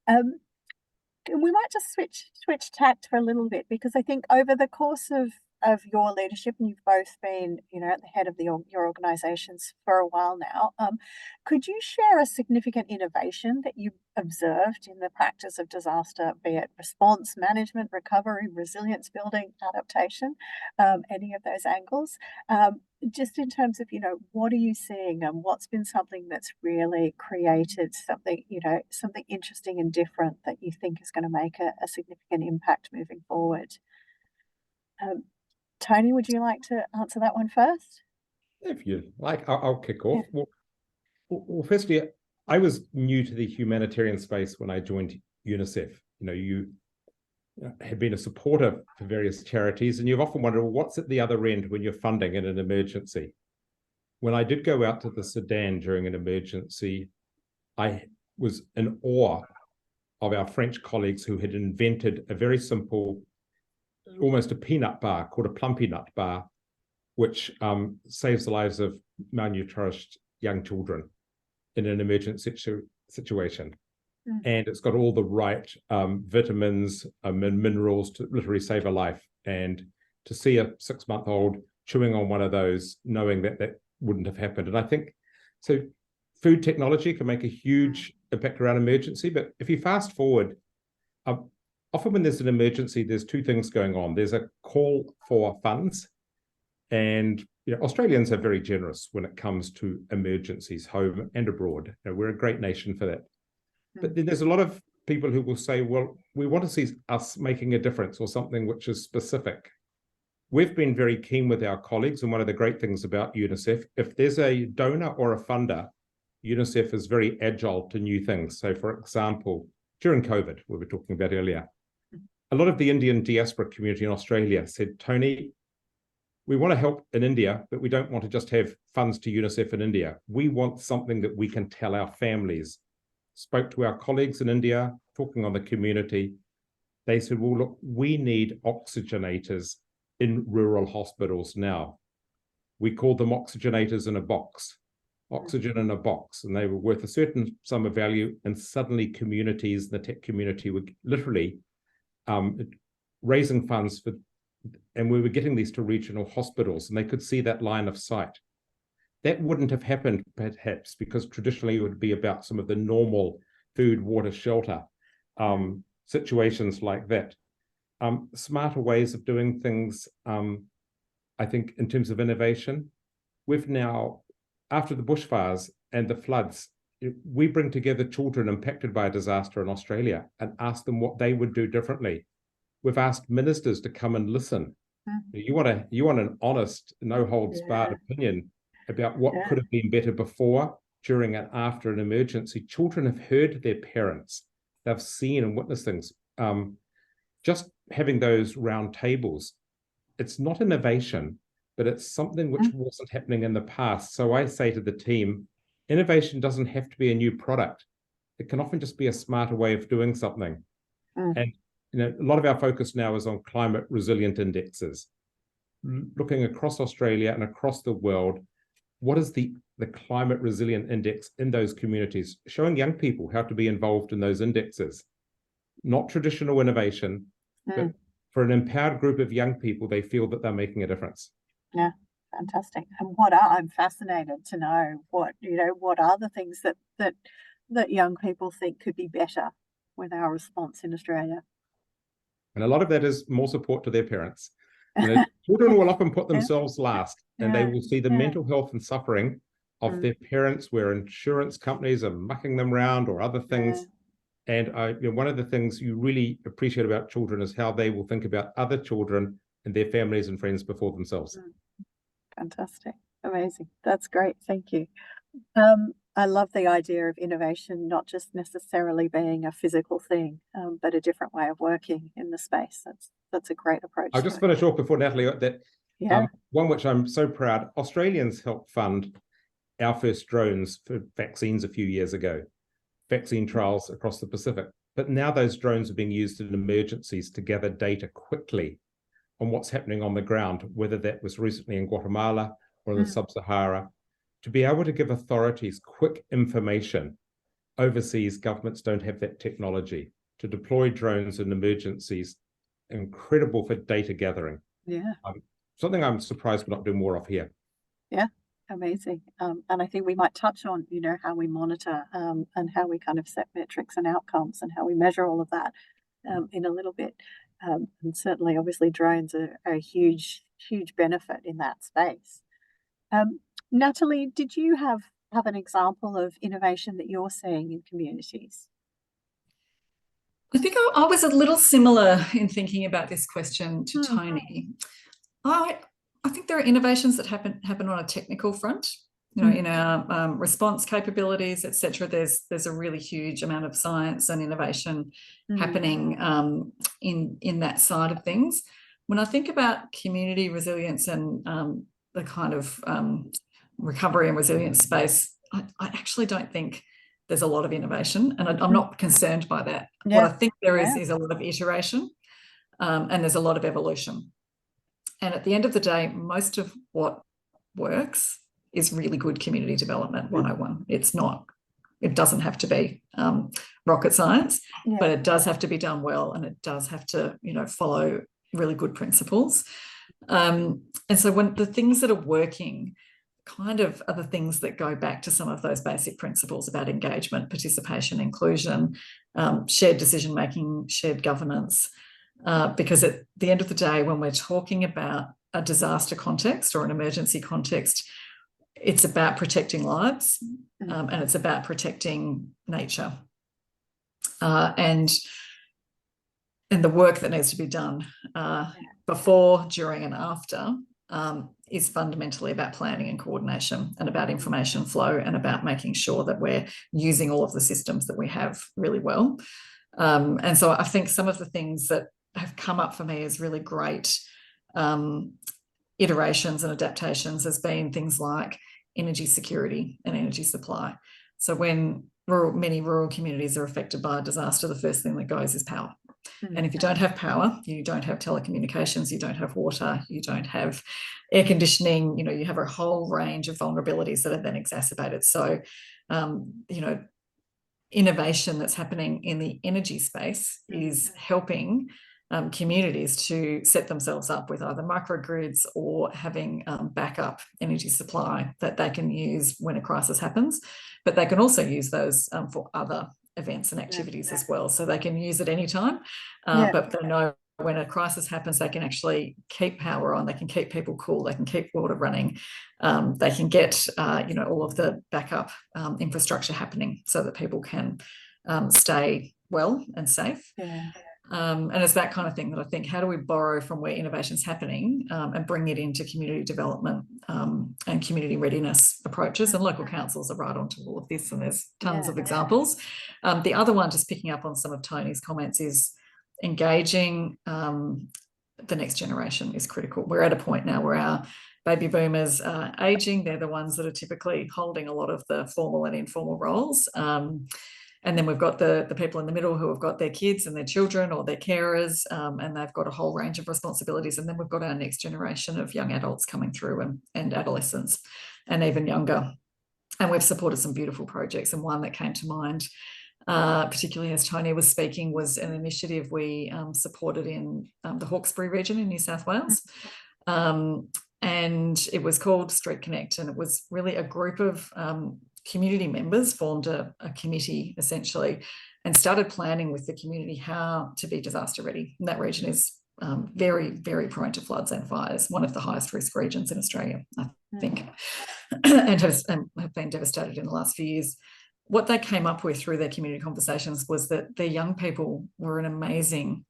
Speaker 1: We might just switch tact for a little bit, because I think over the course of of your leadership, and you've both been, at the head of your organisations for a while now. Could you share a significant innovation that you observed in the practice of disaster, be it response, management, recovery, resilience building, adaptation, any of those angles? Just in terms of, what are you seeing, and what's been something that's really created something, something interesting and different that you think is going to make a significant impact moving forward? Tony, would you like to answer that one first?
Speaker 3: If you like, I'll kick off. Yeah. Well, firstly, I was new to the humanitarian space when I joined UNICEF. You have been a supporter for various charities, and you've often wondered, well, what's at the other end when you're funding in an emergency? When I did go out to the Sudan during an emergency, I was in awe of our French colleagues who had invented a very simple, almost a peanut bar called a plumpy nut bar, which saves the lives of malnourished young children in an emergency situation. Mm. And it's got all the right vitamins and minerals to literally save a life. And to see a 6-month-old chewing on one of those, knowing that that wouldn't have happened. And I think, so food technology can make a huge impact around emergency. But if you fast forward, often when there's an emergency, there's two things going on. There's a call for funds. And Australians are very generous when it comes to emergencies, home and abroad. We're a great nation for that. But then there's a lot of people who will say, well, we want to see us making a difference or something which is specific. We've been very keen with our colleagues, and one of the great things about UNICEF, if there's a donor or a funder, UNICEF is very agile to new things. So for example, during COVID, we were talking about earlier, a lot of the Indian diaspora community in Australia said, Tony, we want to help in India, but we don't want to just have funds to UNICEF in India. We want something that we can tell our families. Spoke to our colleagues in India, talking on the community. They said, well, look, we need oxygenators in rural hospitals now. We called them oxygenators in a box, oxygen in a box, and they were worth a certain sum of value. And suddenly communities, the tech community were literally raising funds for, and we were getting these to regional hospitals, and they could see that line of sight. That wouldn't have happened, perhaps, because traditionally it would be about some of the normal food, water, shelter situations like that. Smarter ways of doing things, I think, in terms of innovation. We've now, after the bushfires and the floods, we bring together children impacted by a disaster in Australia and ask them what they would do differently. We've asked ministers to come and listen. You want an honest, no-holds-barred opinion about what could have been better before, during, and after an emergency. Children have heard their parents. They've seen and witnessed things. Just having those round tables, it's not innovation, but it's something which wasn't happening in the past. So I say to the team, innovation doesn't have to be a new product. It can often just be a smarter way of doing something. And a lot of our focus now is on climate resilient indexes. Looking across Australia and across the world, what is the climate resilient index in those communities, showing young people how to be involved in those indexes. Not traditional innovation, but for an empowered group of young people, they feel that they're making a difference.
Speaker 1: Yeah, fantastic. And I'm fascinated to know what are the things that young people think could be better with our response in Australia.
Speaker 3: And a lot of that is more support to their parents. Children will often put themselves last, and they will see the mental health and suffering of their parents, where insurance companies are mucking them around or other things. And one of the things you really appreciate about children is how they will think about other children and their families and friends before themselves.
Speaker 1: Fantastic. Amazing. That's great. Thank you. I love the idea of innovation not just necessarily being a physical thing, but a different way of working in the space. That's a great approach.
Speaker 3: I'll just finish off before Natalie, that one which I'm so proud, Australians helped fund our first drones for vaccines a few years ago, vaccine trials across the Pacific. But now those drones are being used in emergencies to gather data quickly on what's happening on the ground, whether that was recently in Guatemala or in the Sub-Sahara, to be able to give authorities quick information. Overseas governments don't have that technology to deploy drones in emergencies. Incredible for data gathering.
Speaker 1: Yeah.
Speaker 3: Something I'm surprised we're not doing more of here.
Speaker 1: Yeah. Amazing. And I think we might touch on, how we monitor and how we kind of set metrics and outcomes and how we measure all of that in a little bit. And certainly, obviously, drones are a huge, huge benefit in that space. Natalie, did you have an example of innovation that you're seeing in communities?
Speaker 2: I think I was a little similar in thinking about this question to Tony. I think there are innovations that happen on a technical front, in our response capabilities, etc. There's a really huge amount of science and innovation happening in that side of things. When I think about community resilience and the kind of recovery and resilience space, I actually don't think there's a lot of innovation, and I'm not concerned by that.
Speaker 1: Yeah.
Speaker 2: What I think there is a lot of iteration, and there's a lot of evolution. And at the end of the day, most of what works is really good community development 101. It doesn't have to be rocket science, but it does have to be done well, and it does have to, follow really good principles. And so when the things that are working kind of are the things that go back to some of those basic principles about engagement, participation, inclusion, shared decision-making, shared governance. Because at the end of the day, when we're talking about a disaster context or an emergency context, it's about protecting lives, and it's about protecting nature. And the work that needs to be done before, during, and after is fundamentally about planning and coordination, and about information flow, and about making sure that we're using all of the systems that we have really well. And so I think some of the things that have come up for me as really great iterations and adaptations has been things like energy security and energy supply. So when many rural communities are affected by a disaster, the first thing that goes is power. And if you don't have power, you don't have telecommunications, you don't have water, you don't have air conditioning, you have a whole range of vulnerabilities that are then exacerbated. So, innovation that's happening in the energy space is helping communities to set themselves up with either microgrids or having backup energy supply that they can use when a crisis happens. But they can also use those for other events and activities as well. So they can use it anytime, but they know when a crisis happens, they can actually keep power on, they can keep people cool, they can keep water running, they can get, all of the backup infrastructure happening so that people can stay well and safe. And it's that kind of thing that I think, how do we borrow from where innovation's happening and bring it into community development and community readiness approaches? And local councils are right onto all of this, and there's tons of examples. The other one, just picking up on some of Tony's comments, is engaging the next generation is critical. We're at a point now where our baby boomers are aging. They're the ones that are typically holding a lot of the formal and informal roles. And then we've got the people in the middle who have got their kids and their children or their carers, and they've got a whole range of responsibilities. And then we've got our next generation of young adults coming through, and adolescents, and even younger. And we've supported some beautiful projects. And one that came to mind, particularly as Tony was speaking, was an initiative we supported in the Hawkesbury region in New South Wales. And it was called Street Connect. And it was really a group of community members formed a committee essentially and started planning with the community how to be disaster ready. And that region is very, very prone to floods and fires, one of the highest risk regions in Australia, I think, and have been devastated in the last few years. What they came up with through their community conversations was that their young people were an amazing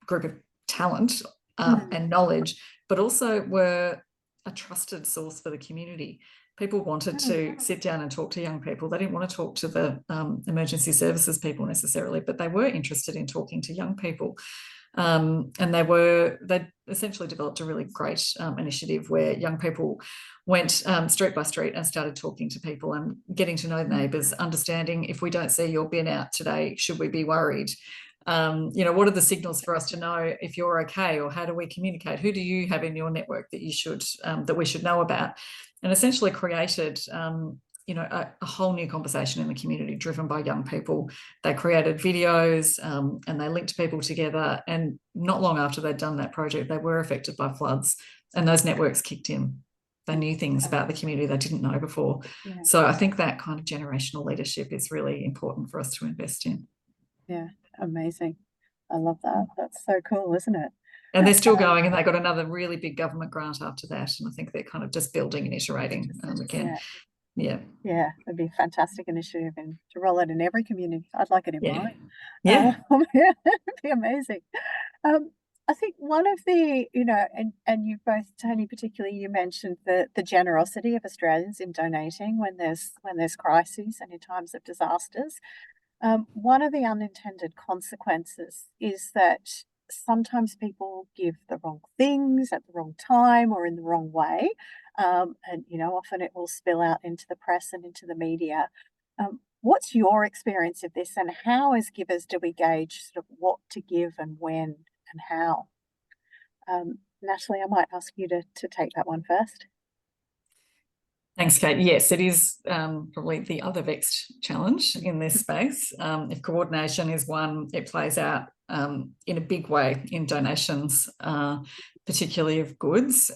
Speaker 2: group of talent and knowledge, but also were a trusted source for the community. People wanted to sit down and talk to young people. They didn't want to talk to the emergency services people necessarily, but they were interested in talking to young people. And they essentially developed a really great initiative where young people went street by street and started talking to people and getting to know neighbours, understanding, if we don't see your bin out today, should we be worried? What are the signals for us to know if you're okay, or how do we communicate? Who do you have in your network that we should know about? And essentially created you know, a whole new conversation in the community driven by young people. They created videos and they linked people together. And not long after they'd done that project, they were affected by floods, and those networks kicked in. They knew things about the community they didn't know before.
Speaker 1: Yeah.
Speaker 2: So I think that kind of generational leadership is really important for us to invest in.
Speaker 1: Yeah, amazing. I love that. That's so cool, isn't it?
Speaker 2: And they're still going, and they got another really big government grant after that. And I think they're kind of just building and iterating again. Yeah.
Speaker 1: Yeah, it'd be a fantastic initiative and to roll it in every community. I'd like it in mine.
Speaker 2: Yeah.
Speaker 1: It'd be amazing. I think one of the, you know, and you both, Tony, particularly, you mentioned the generosity of Australians in donating when there's crises and in times of disasters. One of the unintended consequences is that sometimes people give the wrong things at the wrong time or in the wrong way. And, you know, often it will spill out into the press and into the media. What's your experience of this, and how as givers do we gauge sort of what to give and when and how? Natalie, I might ask you to take that one first.
Speaker 2: Thanks, Kate. Yes, it is probably the other vexed challenge in this space. If coordination is one, it plays out in a big way in donations, particularly of goods.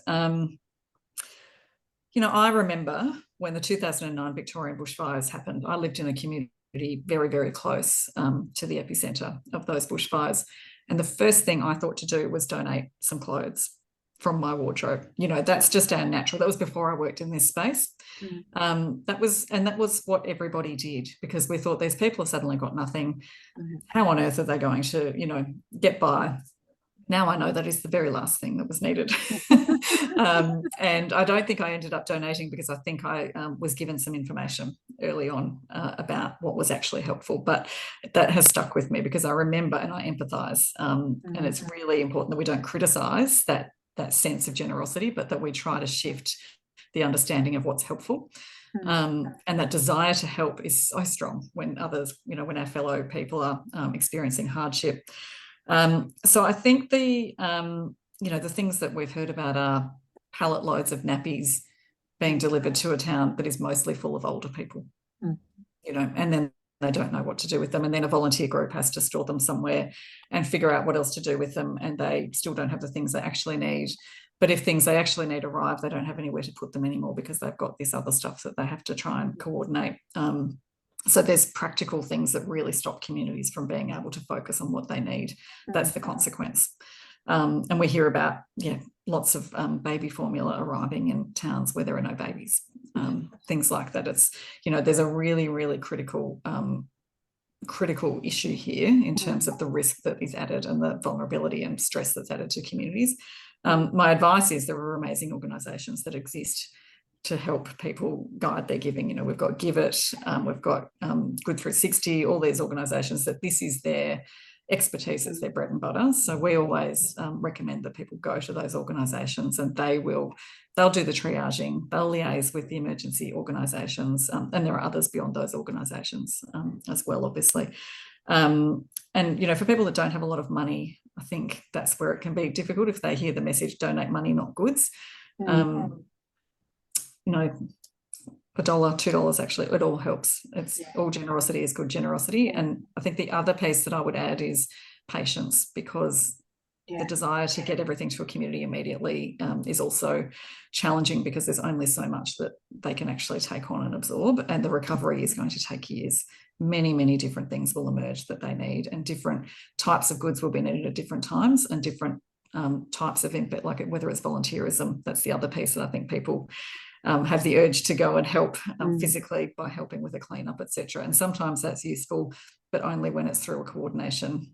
Speaker 2: You know, I remember when the 2009 Victorian bushfires happened. I lived in a community very, very close to the epicentre of those bushfires. And the first thing I thought to do was donate some clothes from my wardrobe. You know, that's just our natural. That was before I worked in this space. That was what everybody did, because we thought these people have suddenly got nothing. How on earth are they going to, you know, get by? Now I know that is the very last thing that was needed. And I don't think I ended up donating because I think I was given some information early on about what was actually helpful. But that has stuck with me because I remember and I empathise. And it's really important that we don't criticise that sense of generosity, but that we try to shift the understanding of what's helpful. And that desire to help is so strong when others, you know, when our fellow people are experiencing hardship. So I think you know, the things that we've heard about are pallet loads of nappies being delivered to a town that is mostly full of older people, you know, and then they don't know what to do with them. And then a volunteer group has to store them somewhere and figure out what else to do with them. And they still don't have the things they actually need. But if things they actually need arrive, they don't have anywhere to put them anymore because they've got this other stuff that they have to try and coordinate. So there's practical things that really stop communities from being able to focus on what they need. That's the consequence. And we hear about, lots of baby formula arriving in towns where there are no babies, things like that. It's, you know, there's a really, really critical issue here in terms of the risk that is added and the vulnerability and stress that's added to communities. My advice is there are amazing organisations that exist to help people guide their giving. You know, we've got Give It, we've got Good 360, all these organisations that this is their expertise, it's their bread and butter. So we always recommend that people go to those organisations and they'll do the triaging, they'll liaise with the emergency organisations, and there are others beyond those organisations as well, obviously. And, you know, for people that don't have a lot of money, I think that's where it can be difficult if they hear the message, donate money, not goods. You know, $1, $2, actually, it all helps. It's all generosity is good generosity. And I think the other piece that I would add is patience, because the desire to get everything to a community immediately is also challenging because there's only so much that they can actually take on and absorb, and the recovery is going to take years. Many, many different things will emerge that they need, and different types of goods will be needed at different times, and different types of input, like whether it's volunteerism. That's the other piece that I think people have the urge to go and help physically by helping with a cleanup, etc. And sometimes that's useful, but only when it's through a coordination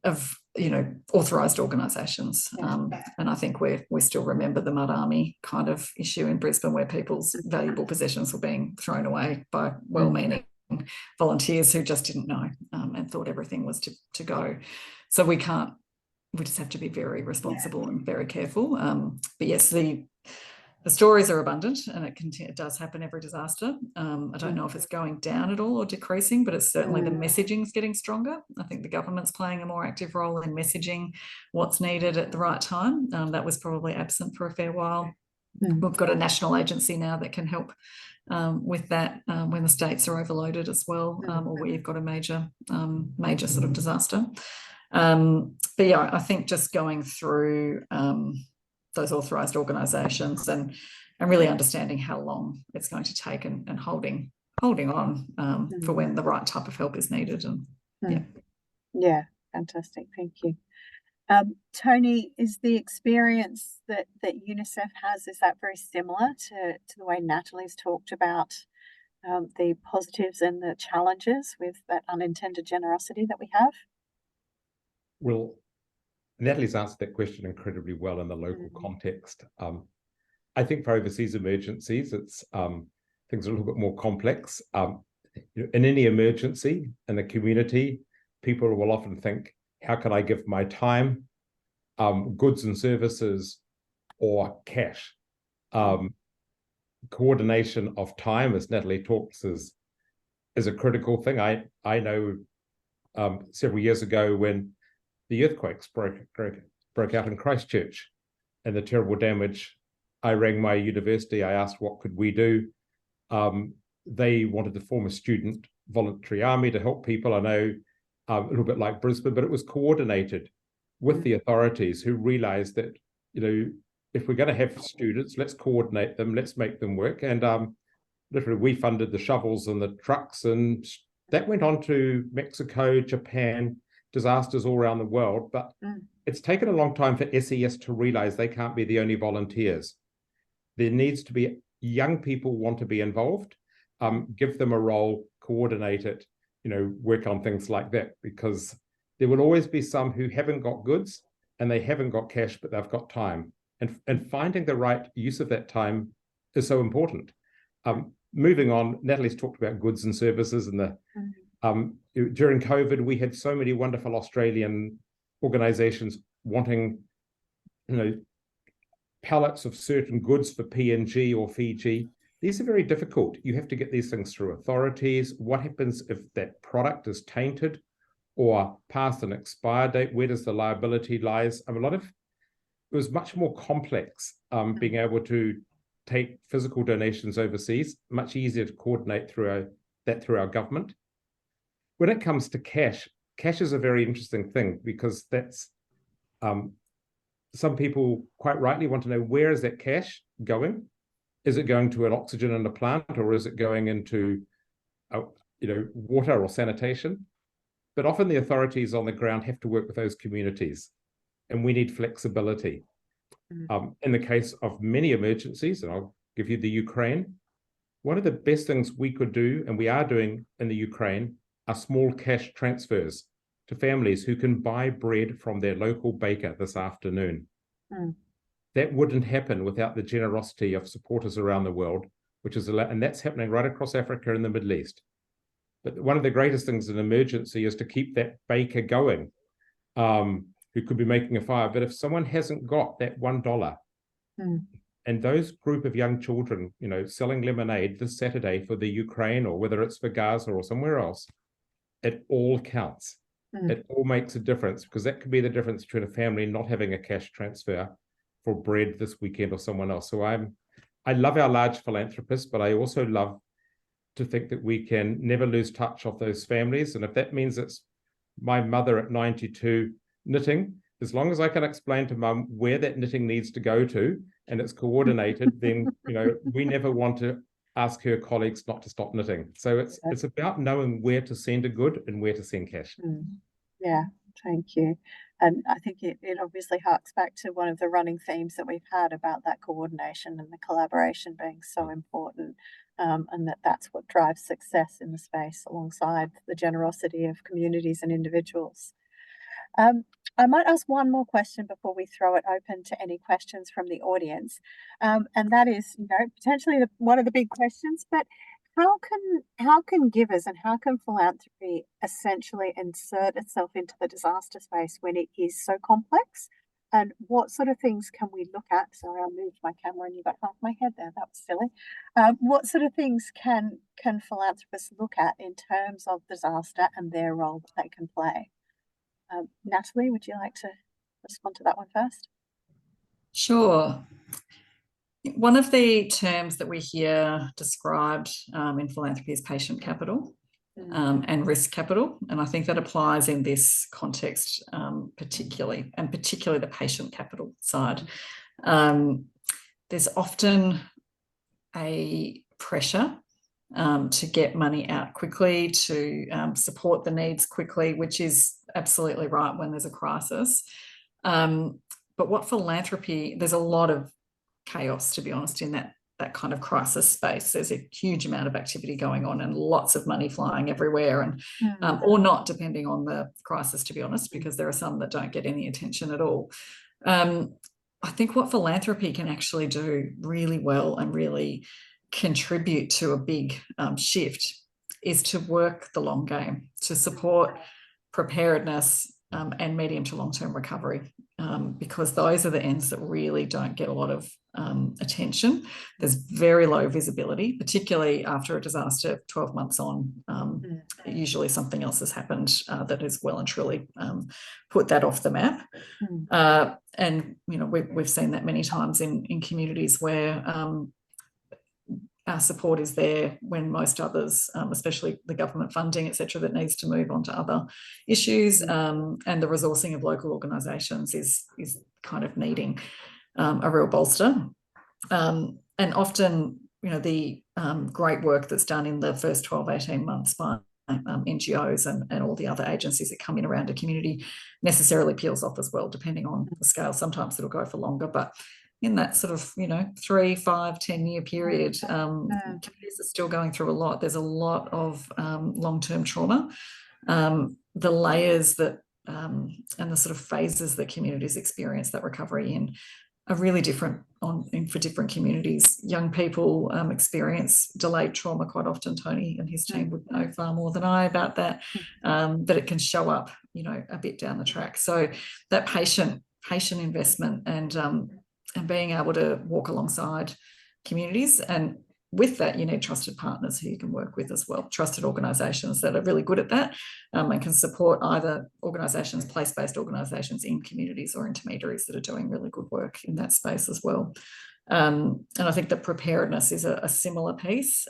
Speaker 2: of, you know, authorised organisations. And I think we still remember the Mud Army kind of issue in Brisbane, where people's valuable possessions were being thrown away by well-meaning volunteers who just didn't know and thought everything was to go. So we just have to be very responsible and very careful. But yes, the stories are abundant, and it does happen every disaster. I don't know if it's going down at all or decreasing, but it's certainly the messaging's getting stronger. I think the government's playing a more active role in messaging what's needed at the right time. That was probably absent for a fair while. We've got a national agency now that can help with that when the states are overloaded as well, or where you've got a major sort of disaster. But yeah, I think just going through those authorised organisations and really understanding how long it's going to take and holding on for when the right type of help is needed. And
Speaker 1: yeah, fantastic, thank you. Tony, is the experience that UNICEF has, is that very similar to the way Natalie's talked about the positives and the challenges with that unintended generosity that we have?
Speaker 3: Well, Natalie's answered that question incredibly well in the local context. I think for overseas emergencies, it's things are a little bit more complex. In any emergency in the community, people will often think, how can I give my time, goods and services, or cash? Coordination of time, as Natalie talks, is a critical thing. I know several years ago when the earthquakes broke out in Christchurch and the terrible damage, I rang my university. I asked what could we do. They wanted to form a student voluntary army to help people. I know a little bit like Brisbane, but it was coordinated with the authorities who realized that, if we're going to have students, let's coordinate them, let's make them work. And literally we funded the shovels and the trucks, and that went on to Mexico, Japan, disasters all around the world. But it's taken a long time for SES to realize they can't be the only volunteers. There needs to be young people want to be involved, give them a role, coordinate it, work on things like that, because there will always be some who haven't got goods and they haven't got cash, but they've got time. And finding the right use of that time is so important. Moving on, Natalie's talked about goods and services, and during COVID, we had so many wonderful Australian organisations wanting, pallets of certain goods for PNG or Fiji. These are very difficult. You have to get these things through authorities. What happens if that product is tainted or past an expire date? Where does the liability lies? It was much more complex being able to take physical donations overseas, much easier to coordinate through our government. When it comes to cash is a very interesting thing, because that's some people quite rightly want to know, where is that cash going? Is it going to an oxygen in a plant, or is it going into water or sanitation? But often the authorities on the ground have to work with those communities, and we need flexibility. In the case of many emergencies, and I'll give you the Ukraine, one of the best things we could do, and we are doing in the Ukraine, are small cash transfers to families who can buy bread from their local baker this afternoon. That wouldn't happen without the generosity of supporters around the world, and that's happening right across Africa and the Middle East. But one of the greatest things in emergency is to keep that baker going, who could be making a fire. But if someone hasn't got that $1, and those group of young children, selling lemonade this Saturday for the Ukraine, or whether it's for Gaza or somewhere else, it all counts. It all makes a difference, because that could be the difference between a family not having a cash transfer for bread this weekend or someone else. So I love our large philanthropists, but I also love to think that we can never lose touch of those families. And if that means it's my mother at 92 knitting, as long as I can explain to mum where that knitting needs to go to and it's coordinated, then we never want to ask her colleagues not to stop knitting. So it's about knowing where to send a good and where to send cash.
Speaker 1: Yeah, thank you. And I think it obviously harks back to one of the running themes that we've had about that coordination and the collaboration being so important, and that's what drives success in the space, alongside the generosity of communities and individuals. I might ask one more question before we throw it open to any questions from the audience, and that is, potentially one of the big questions, but how can givers and how can philanthropy essentially insert itself into the disaster space when it is so complex? And what sort of things can we look at? Sorry, I moved my camera and you got half my head there. That was silly. What sort of things can philanthropists look at in terms of disaster and their role that they can play? Natalie, would you like to respond to that one first?
Speaker 2: Sure. One of the terms that we hear described in philanthropy is patient capital and risk capital. And I think that applies in this context particularly the patient capital side. There's often a pressure to get money out quickly, to support the needs quickly, which is absolutely right when there's a crisis. But what philanthropy, there's a lot of chaos, to be honest, in that kind of crisis space. There's a huge amount of activity going on and lots of money flying everywhere, and or not, depending on the crisis, to be honest, because there are some that don't get any attention at all. I think what philanthropy can actually do really well and really contribute to a big shift is to work the long game, to support preparedness and medium to long-term recovery, because those are the ends that really don't get a lot of attention. There's very low visibility, particularly after a disaster 12 months on. Usually something else has happened that has well and truly put that off the map. And, you know, we've seen that many times in communities where our support is there when most others, especially the government funding, etc., that needs to move on to other issues, and the resourcing of local organisations is kind of needing a real bolster. And often, you know, the great work that's done in the first 12, 18 months by NGOs and all the other agencies that come in around a community necessarily peels off as well, depending on the scale. Sometimes it'll go for longer, but in that sort of, you know, 3, 5, 10-year period, communities are still going through a lot. There's a lot of long-term trauma. The layers that and the sort of phases that communities experience that recovery in are really different for different communities. Young people experience delayed trauma quite often. Tony and his team would know far more than I about that, but it can show up, you know, a bit down the track. So that patient investment and being able to walk alongside communities, and with that you need trusted partners who you can work with as well, trusted organisations that are really good at that and can support either organisations, place-based organisations in communities, or intermediaries that are doing really good work in that space as well. And I think that preparedness is a similar piece.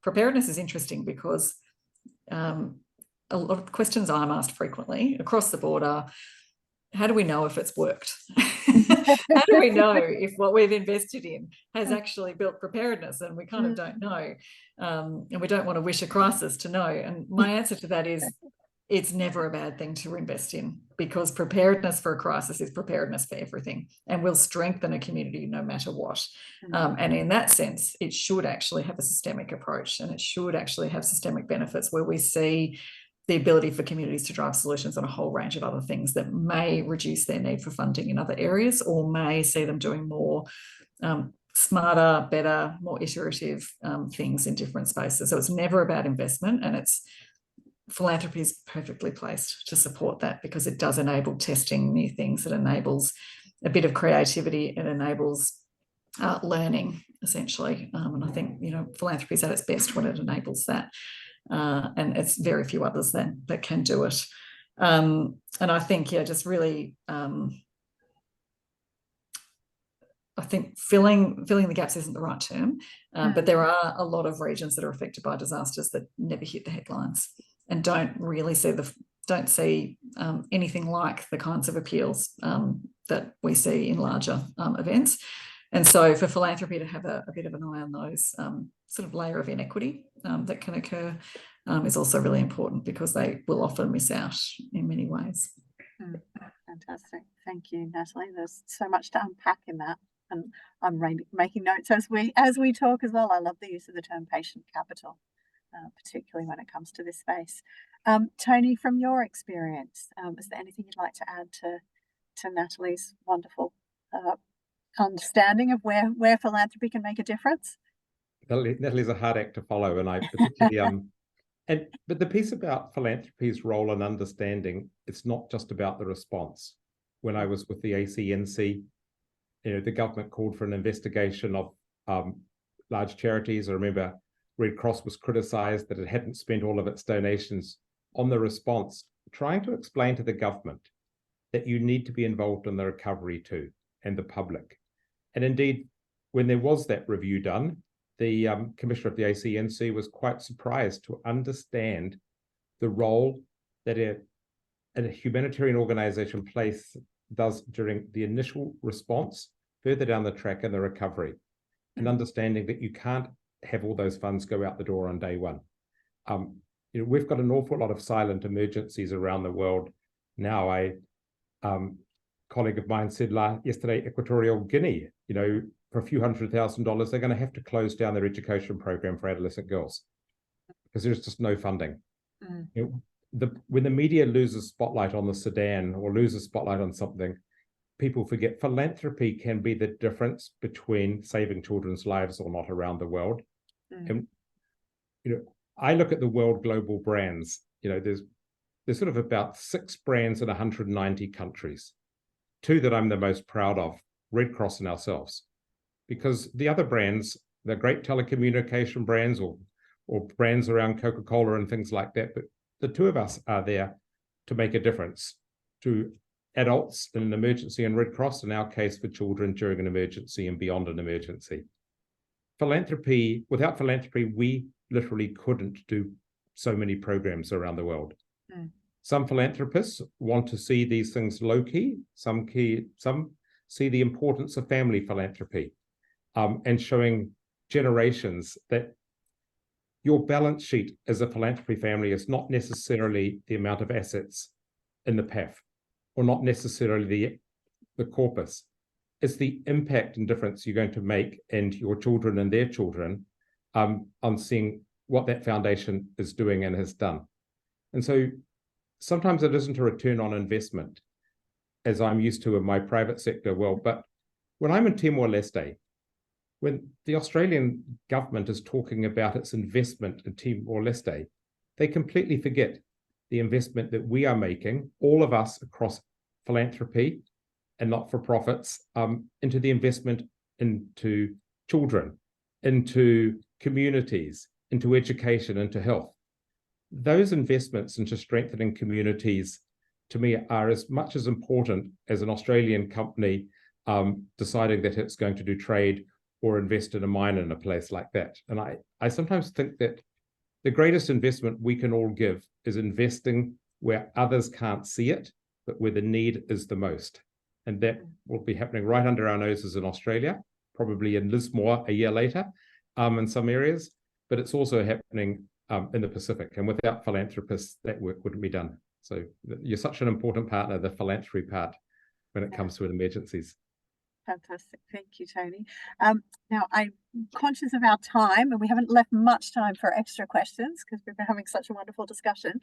Speaker 2: Preparedness is interesting because a lot of questions I'm asked frequently across the board are, how do we know if it's worked? How do we know if what we've invested in has actually built preparedness? And we kind of don't know. And we don't want to wish a crisis to know. And my answer to that is, it's never a bad thing to invest in, because preparedness for a crisis is preparedness for everything, and will strengthen a community no matter what. And in that sense, it should actually have a systemic approach, and it should actually have systemic benefits where we see the ability for communities to drive solutions on a whole range of other things that may reduce their need for funding in other areas, or may see them doing more smarter, better, more iterative things in different spaces. So it's never about investment, and philanthropy is perfectly placed to support that, because it does enable testing new things. It enables a bit of creativity. It enables learning, essentially. And I think, you know, philanthropy is at its best when it enables that. And it's very few others that can do it. And I think, yeah, just really, I think filling the gaps isn't the right term, but there are a lot of regions that are affected by disasters that never hit the headlines and don't really see anything like the kinds of appeals that we see in larger events. And so for philanthropy to have a bit of an eye on those sort of layer of inequity that can occur is also really important, because they will often miss out in many ways.
Speaker 1: Fantastic. Thank you, Natalie. There's so much to unpack in that. And I'm making notes as we talk as well. I love the use of the term patient capital, particularly when it comes to this space. Tony, from your experience, is there anything you'd like to add to Natalie's wonderful understanding of where philanthropy can make a difference?
Speaker 3: Natalie's a hard act to follow, and I particularly but the piece about philanthropy's role and understanding, it's not just about the response. When I was with the ACNC, you know, the government called for an investigation of large charities. I remember Red Cross was criticised that it hadn't spent all of its donations on the response, trying to explain to the government that you need to be involved in the recovery too, and the public. And indeed, when there was that review done, the commissioner of the ACNC was quite surprised to understand the role that a humanitarian organization does during the initial response, further down the track in the recovery, and understanding that you can't have all those funds go out the door on day one. We've got an awful lot of silent emergencies around the world now. A colleague of mine said yesterday, Equatorial Guinea, for a few $100,000, they're going to have to close down their education program for adolescent girls because there's just no funding. When the media loses spotlight on the Sudan or loses spotlight on something, people forget philanthropy can be the difference between saving children's lives or not around the world. And I look at the world global brands. There's sort of about 6 brands in 190 countries. 2 that I'm the most proud of, Red Cross and ourselves, because the other brands, they're great telecommunication brands or brands around Coca-Cola and things like that. But the 2 of us are there to make a difference to adults in an emergency, and Red Cross, in our case, for children during an emergency and beyond an emergency. Without philanthropy, we literally couldn't do so many programs around the world. Some philanthropists want to see these things low-key. Some see the importance of family philanthropy and showing generations that your balance sheet as a philanthropy family is not necessarily the amount of assets in the PAF or not necessarily the corpus. It's the impact and difference you're going to make and your children and their children on seeing what that foundation is doing and has done. And so sometimes it isn't a return on investment, as I'm used to in my private sector world. But when I'm in Timor-Leste, when the Australian government is talking about its investment in Timor-Leste, they completely forget the investment that we are making, all of us across philanthropy and not-for-profits, into the investment into children, into communities, into education, into health. Those investments into strengthening communities, to me, are as much as important as an Australian company deciding that it's going to do trade or invest in a mine in a place like that. And I sometimes think that the greatest investment we can all give is investing where others can't see it, but where the need is the most. And that will be happening right under our noses in Australia, probably in Lismore a year later, in some areas, but it's also happening in the Pacific. And without philanthropists, that work wouldn't be done. So you're such an important partner, the philanthropy part, when it comes to emergencies.
Speaker 1: Fantastic. Thank you, Tony. Now, I'm conscious of our time and we haven't left much time for extra questions because we've been having such a wonderful discussion.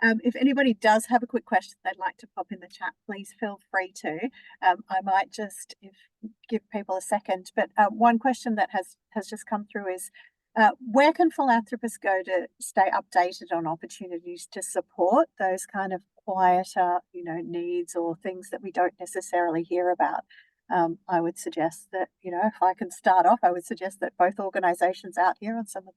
Speaker 1: If anybody does have a quick question they'd like to pop in the chat, please feel free to. I might just give people a second, but one question that has just come through is, where can philanthropists go to stay updated on opportunities to support those kind of quieter, needs or things that we don't necessarily hear about? I would suggest that, if I can start off, I would suggest that both organisations out here and some of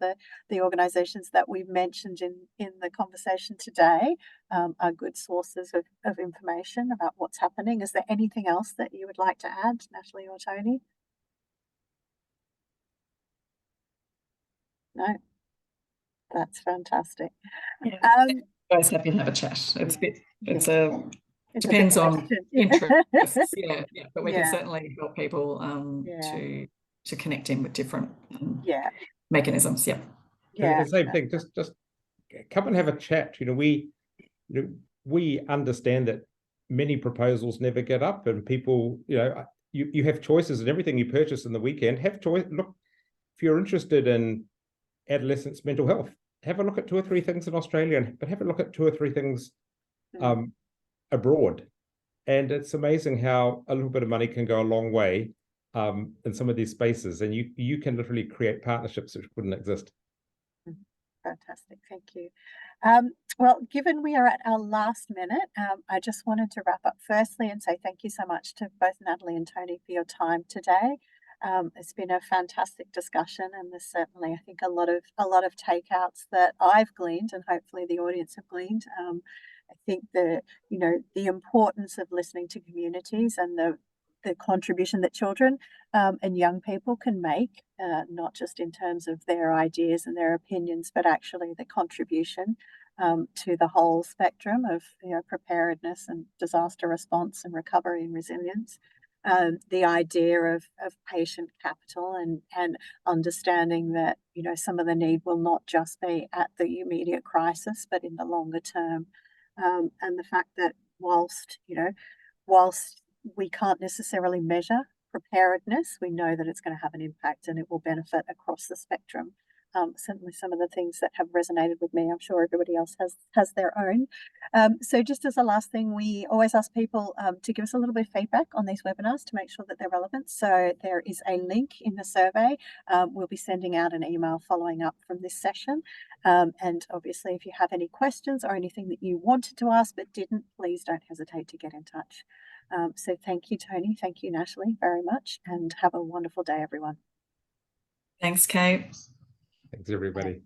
Speaker 1: the organisations that we've mentioned in the conversation today are good sources of information about what's happening. Is there anything else that you would like to add, Natalie or Tony? No, that's fantastic.
Speaker 2: Yeah. Always happy to have a chat. It depends on interests, but we can certainly help people to connect in with different mechanisms.
Speaker 3: And the same thing, just come and have a chat. We understand that many proposals never get up, and people, you have choices in everything you purchase in the weekend. Have choice. Look, if you're interested in adolescents' mental health, have a look at 2 or 3 things in Australia, but have a look at 2 or 3 things abroad. And it's amazing how a little bit of money can go a long way in some of these spaces, and you can literally create partnerships which wouldn't exist.
Speaker 1: Fantastic, thank you. Well, given we are at our last minute, I just wanted to wrap up firstly and say thank you so much to both Natalie and Tony for your time today. It's been a fantastic discussion, and there's certainly, I think, a lot of takeouts that I've gleaned, and hopefully the audience have gleaned. I think the importance of listening to communities and the the contribution that children and young people can make, not just in terms of their ideas and their opinions, but actually the contribution to the whole spectrum of preparedness and disaster response and recovery and resilience. The idea of patient capital and understanding that some of the need will not just be at the immediate crisis, but in the longer term, and the fact that whilst we can't necessarily measure preparedness, we know that it's going to have an impact and it will benefit across the spectrum. Certainly some of the things that have resonated with me, I'm sure everybody else has their own. So just as a last thing, we always ask people to give us a little bit of feedback on these webinars to make sure that they're relevant. So there is a link in the survey. We'll be sending out an email following up from this session. And obviously, if you have any questions or anything that you wanted to ask but didn't, please don't hesitate to get in touch. So thank you, Tony. Thank you, Natalie, very much. And have a wonderful day, everyone.
Speaker 2: Thanks, Kate.
Speaker 3: Thanks, everybody.